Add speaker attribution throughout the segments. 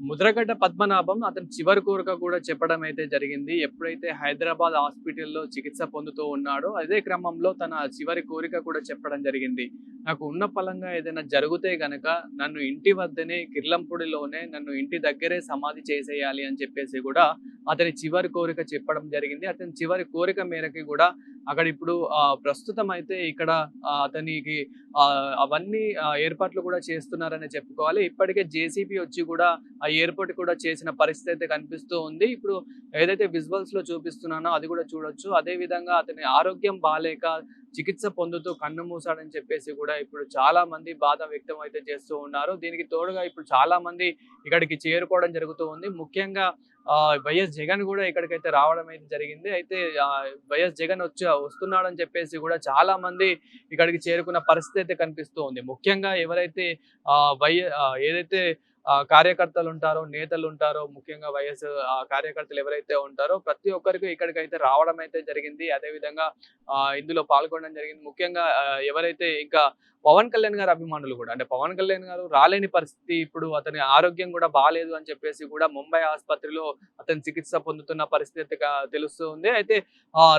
Speaker 1: ముద్రగడ్డ పద్మనాభం అతని చివరి కోరిక కూడా చెప్పడం అయితే జరిగింది. ఎప్పుడైతే హైదరాబాద్ హాస్పిటల్‌లో చికిత్స పొందుతూ ఉన్నాడో, అదే క్రమంలో తన చివరి కోరిక కూడా చెప్పడం జరిగింది. నాకు ఉన్న పలంగా ఏదైనా జరిగితే గనక నన్ను ఇంటి వద్దనే కిర్లంపూడిలోనే నన్ను ఇంటి దగ్గరే సమాధి చేసేయాలి అని చెప్పేసి కూడా అతని చివరి కోరిక చెప్పడం జరిగింది. అతని చివరి కోరిక మేరకి కూడా అక్కడ ఇప్పుడు ప్రస్తుతం అయితే ఇక్కడ అతనికి అవన్నీ ఏర్పాట్లు కూడా చేస్తున్నారనే చెప్పుకోవాలి. ఇప్పటికే జేసీబీ వచ్చి కూడా ఆ ఎయిర్‌పోర్ట్ కూడా చేసిన పరిస్థితి అయితే కనిపిస్తూ ఉంది. ఇప్పుడు ఏదైతే విజువల్స్‌లో చూపిస్తున్నానో అది కూడా చూడొచ్చు. అదే విధంగా అతని ఆరోగ్యం బాలేక చికిత్స పొందుతూ కన్ను మూసాడని చెప్పేసి కూడా ఇప్పుడు చాలా మంది బాధ వ్యక్తం అయితే చేస్తూ ఉన్నారు. దీనికి తోడుగా ఇప్పుడు చాలా మంది ఇక్కడికి చేరుకోవడం జరుగుతూ ఉంది. ముఖ్యంగా వైఎస్ జగన్ కూడా ఇక్కడికైతే రావడం అయితే జరిగింది. అయితే వైఎస్ జగన్ వస్తున్నాడని చెప్పేసి కూడా చాలా మంది ఇక్కడికి చేరుకున్న పరిస్థితి అయితే కనిపిస్తూ ఉంది. ముఖ్యంగా ఎవరైతే ఏదైతే కార్యకర్తలు ఉంటారో, నేతలు ఉంటారో, ముఖ్యంగా కార్యకర్తలు ఎవరైతే ఉంటారో ప్రతి ఒక్కరికి ఇక్కడికైతే రావడం అయితే జరిగింది. అదే విధంగా ఇందులో పాల్గొనడం జరిగింది. ముఖ్యంగా ఎవరైతే ఇంకా పవన్ కళ్యాణ్ గారి అభిమానులు కూడా, అంటే పవన్ కళ్యాణ్ గారు రాలేని పరిస్థితి, ఇప్పుడు అతని ఆరోగ్యం కూడా బాలేదు అని చెప్పేసి కూడా ముంబై ఆసుపత్రిలో అతను చికిత్స పొందుతున్న పరిస్థితి తెలుస్తూ ఉంది. అయితే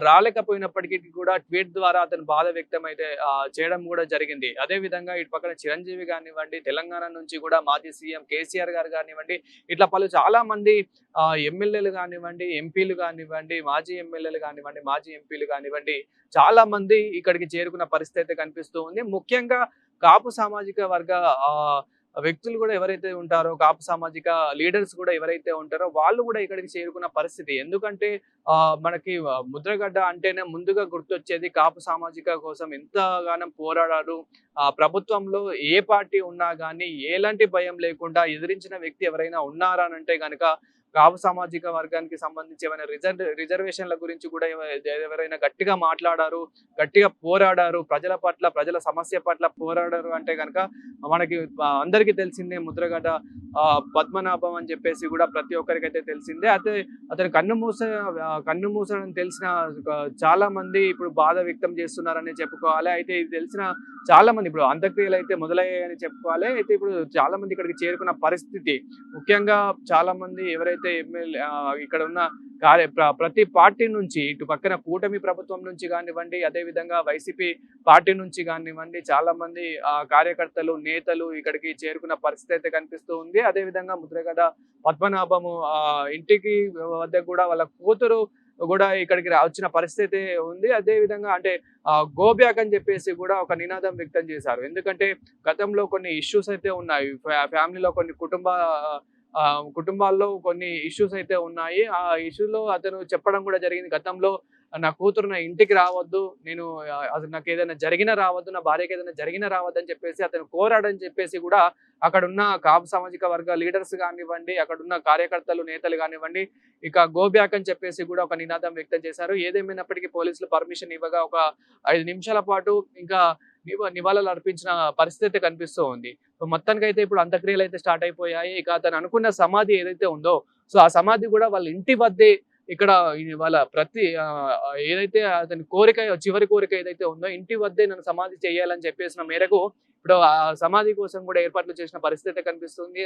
Speaker 1: రాలేకపోయినప్పటికీ కూడా ట్వీట్ ద్వారా అతను బాధ వ్యక్తం అయితే చేయడం కూడా జరిగింది. అదే విధంగా ఇటు పక్కన చిరంజీవి కానివ్వండి, తెలంగాణ నుంచి కూడా మాజీ సీఎం కేసీఆర్ గారు కానివ్వండి, ఇట్లా చాలా మంది ఎమ్మెల్యేలు కానివ్వండి, ఎంపీలు కానివ్వండి, మాజీ ఎమ్మెల్యేలు కానివ్వండి, మాజీ ఎంపీలు కానివ్వండి, చాలా మంది ఇక్కడికి చేరుకున్న పరిస్థితి అయితే కనిపిస్తూ ఉంది. ముఖ్యంగా కాపు సామాజిక వర్గ వ్యక్తులు కూడా ఎవరైతే ఉంటారో, కాపు సామాజిక లీడర్స్ కూడా ఎవరైతే ఉంటారో వాళ్ళు కూడా ఇక్కడికి చేరుకున్న పరిస్థితి. ఎందుకంటే మనకి ముద్రగడ్డ అంటేనే ముందుగా గుర్తొచ్చేది కాపు సామాజిక కోసం ఎంతగానో పోరాడారు. ప్రభుత్వంలో ఏ పార్టీ ఉన్నా గానీ ఎలాంటి భయం లేకుండా ఎదిరించిన వ్యక్తి ఎవరైనా ఉన్నారా అంటే గనక కాపు సామాజిక వర్గానికి సంబంధించి ఏమైనా రిజర్వేషన్ల గురించి కూడా ఎవరైనా గట్టిగా మాట్లాడారు, గట్టిగా పోరాడారు, ప్రజల పట్ల, ప్రజల సమస్య పట్ల పోరాడారు అంటే గనక మనకి అందరికీ తెలిసిందే ముద్రగడ్డ పద్మనాభం అని చెప్పేసి కూడా ప్రతి ఒక్కరికైతే తెలిసిందే. అయితే అతను కన్ను మూసని తెలిసిన చాలా మంది ఇప్పుడు బాధ వ్యక్తం చేస్తున్నారని చెప్పుకోవాలి. అయితే ఇది తెలిసిన చాలా మంది ఇప్పుడు అంత్యక్రియలు అయితే మొదలయ్యాయని చెప్పుకోవాలి. అయితే ఇప్పుడు చాలా మంది ఇక్కడికి చేరుకున్న పరిస్థితి. ముఖ్యంగా చాలా మంది ఎవరైతే ఇక్కడ ఉన్న ప్రతి పార్టీ నుంచి, ఇటు పక్కన కూటమి ప్రభుత్వం నుంచి కానివ్వండి, అదే విధంగా వైసీపీ పార్టీ నుంచి కానివ్వండి, చాలా మంది కార్యకర్తలు, నేతలు ఇక్కడికి చేరుకున్న పరిస్థితి అయితే కనిపిస్తూ ఉంది. అదే విధంగా ముద్రగడ్డ పద్మనాభము ఇంటికి వద్ద కూడా వాళ్ళ కూతురు కూడా ఇక్కడికి వచ్చిన పరిస్థితి ఉంది. అదే విధంగా అంటే గో బ్యాక్ అని చెప్పేసి కూడా ఒక నినాదం వ్యక్తం చేశారు. ఎందుకంటే గతంలో కొన్ని ఇష్యూస్ అయితే ఉన్నాయి. ఫ్యామిలీలో కొన్ని కుటుంబాల్లో కొన్ని ఇష్యూస్ అయితే ఉన్నాయి. ఆ ఇష్యూలో అతను చెప్పడం కూడా జరిగింది. గతంలో నా కూతురు నా ఇంటికి రావద్దు, నేను అసలు నాకు ఏదైనా జరిగినా రావద్దు, నా భార్యకి ఏదైనా జరిగినా రావద్దు అని చెప్పేసి అతను కోరాడని చెప్పేసి కూడా అక్కడున్న కాపు సామాజిక వర్గ లీడర్స్ కానివ్వండి, అక్కడున్న కార్యకర్తలు, నేతలు కానివ్వండి, ఇక గో బ్యాక్ అని చెప్పేసి కూడా ఒక నినాదం వ్యక్తం చేశారు. ఏదేమైనప్పటికీ పోలీసులు పర్మిషన్ ఇవ్వగా ఒక 5 నిమిషాల పాటు ఇంకా నివాళులు అర్పించిన పరిస్థితి కనిపిస్తూ ఉంది. మొత్తానికైతే ఇప్పుడు అంత్యక్రియలు అయితే స్టార్ట్ అయిపోయాయి. ఇక అతను అనుకున్న సమాధి ఏదైతే ఉందో, సో ఆ సమాధి కూడా వాళ్ళ ఇంటి వద్దే ఇక్కడ వాళ్ళ ఏదైతే అతని చివరి కోరిక ఏదైతే ఉందో, ఇంటి వద్దే నన్ను సమాధి చేయాలని చెప్పేసిన మేరకు ఇప్పుడు ఆ సమాధి కోసం కూడా ఏర్పాట్లు చేసిన పరిస్థితి కనిపిస్తుంది.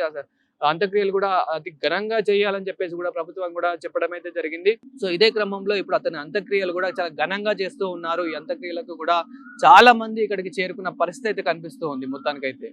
Speaker 1: అంత్యక్రియలు కూడా అతి ఘనంగా చేయాలని చెప్పేసి కూడా ప్రభుత్వం కూడా చెప్పడం అయితే జరిగింది. సో ఇదే క్రమంలో ఇప్పుడు అతని అంత్యక్రియలు కూడా చాలా ఘనంగా చేస్తూ ఉన్నారు. ఈ అంత్యక్రియలకు కూడా చాలా మంది ఇక్కడికి చేరుకున్న పరిస్థితి అయితే కనిపిస్తూ ఉంది మొత్తానికైతే.